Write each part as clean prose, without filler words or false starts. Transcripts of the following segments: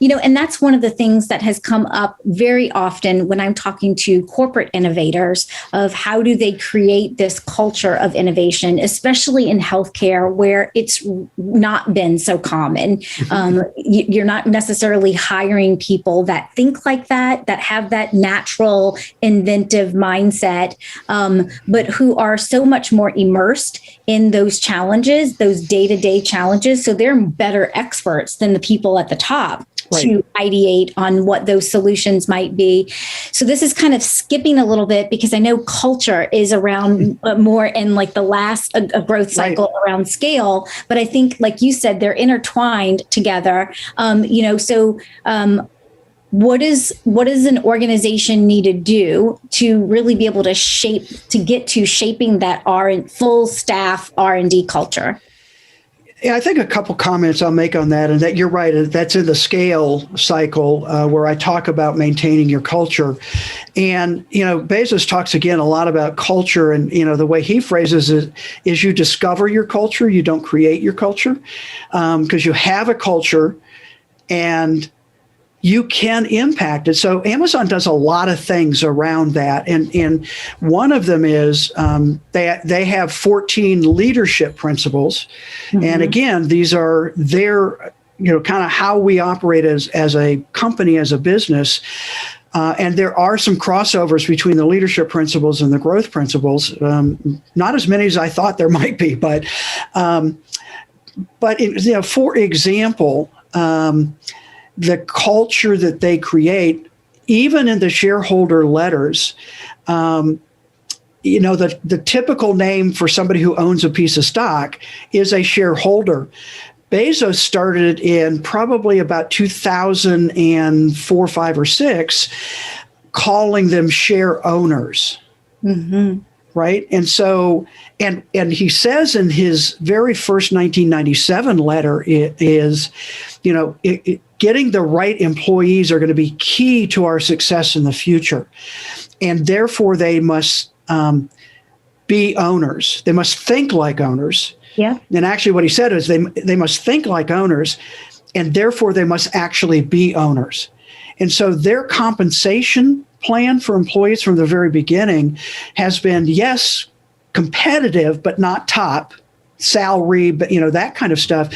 And that's one of the things that has come up very often when I'm talking to corporate innovators of how do they create this culture of innovation, especially in healthcare where it's not been so common. You're not necessarily hiring people that think like that have that natural inventive mindset, but who are so much more immersed in those challenges, those day-to-day challenges. So they're better experts than the people at the top to ideate on what those solutions might be. So this is kind of skipping a little bit because I know culture is around more in like the last growth cycle around scale. But I think, like you said, they're intertwined together. What does an organization need to do to really be able to get to shaping that full staff R&D culture? Yeah, I think a couple comments I'll make on that, and that you're right, that's in the scale cycle where I talk about maintaining your culture. And, Bezos talks again a lot about culture, and, the way he phrases it is you discover your culture, you don't create your culture, because you have a culture and you can impact it. So Amazon does a lot of things around that. And one of them is they have 14 leadership principles. Mm-hmm. And again, these are their, kind of how we operate as a company, as a business. And there are some crossovers between the leadership principles and the growth principles. Not as many as I thought there might be, but for example, the culture that they create, even in the shareholder letters, the typical name for somebody who owns a piece of stock is a shareholder. Bezos started in probably about 2004, 5, or 6, calling them share owners. Mm-hmm. Right. And so, and he says in his very first 1997 letter is, getting the right employees are going to be key to our success in the future. And therefore, they must be owners. They must think like owners. Yeah. And actually what he said is they must think like owners, and therefore they must actually be owners. And so their compensation plan for employees from the very beginning has been, yes, competitive, but not top salary, but that kind of stuff.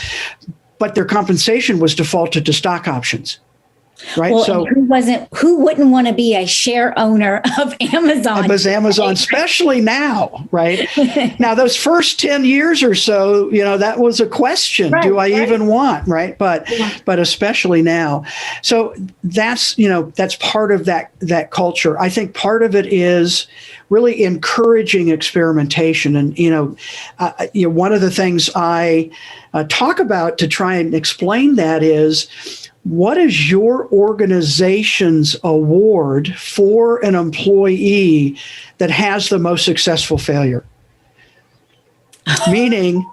But their compensation was defaulted to stock options. Right. Well, so who wouldn't want to be a share owner of Amazon? It was Amazon, especially now, right? Now, those first 10 years or so, that was a question. Right, do I even want, right? But especially now. So that's part of that culture. I think part of it is really encouraging experimentation. And, one of the things I talk about to try and explain that is, what is your organization's award for an employee that has the most successful failure? Meaning,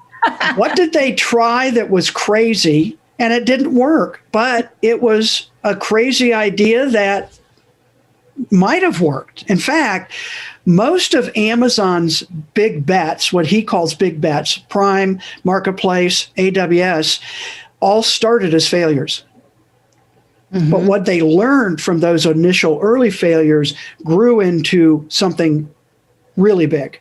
what did they try that was crazy and it didn't work, but it was a crazy idea that might have worked? In fact, most of Amazon's big bets, what he calls big bets, Prime, Marketplace, AWS, all started as failures. Mm-hmm. But what they learned from those initial early failures grew into something really big.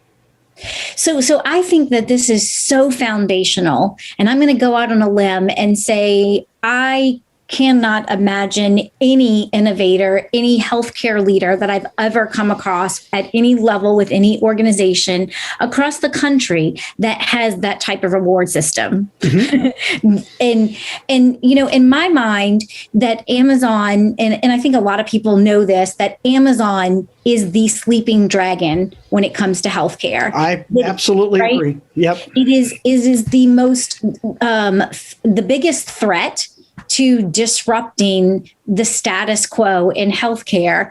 So I think that this is so foundational, and I'm going to go out on a limb and say I cannot imagine any innovator, any healthcare leader that I've ever come across at any level with any organization across the country that has that type of reward system. Mm-hmm. and in my mind, that Amazon, and I think a lot of people know this, that Amazon is the sleeping dragon when it comes to healthcare. I absolutely agree. Yep. It is the most, the biggest threat to disrupting the status quo in healthcare.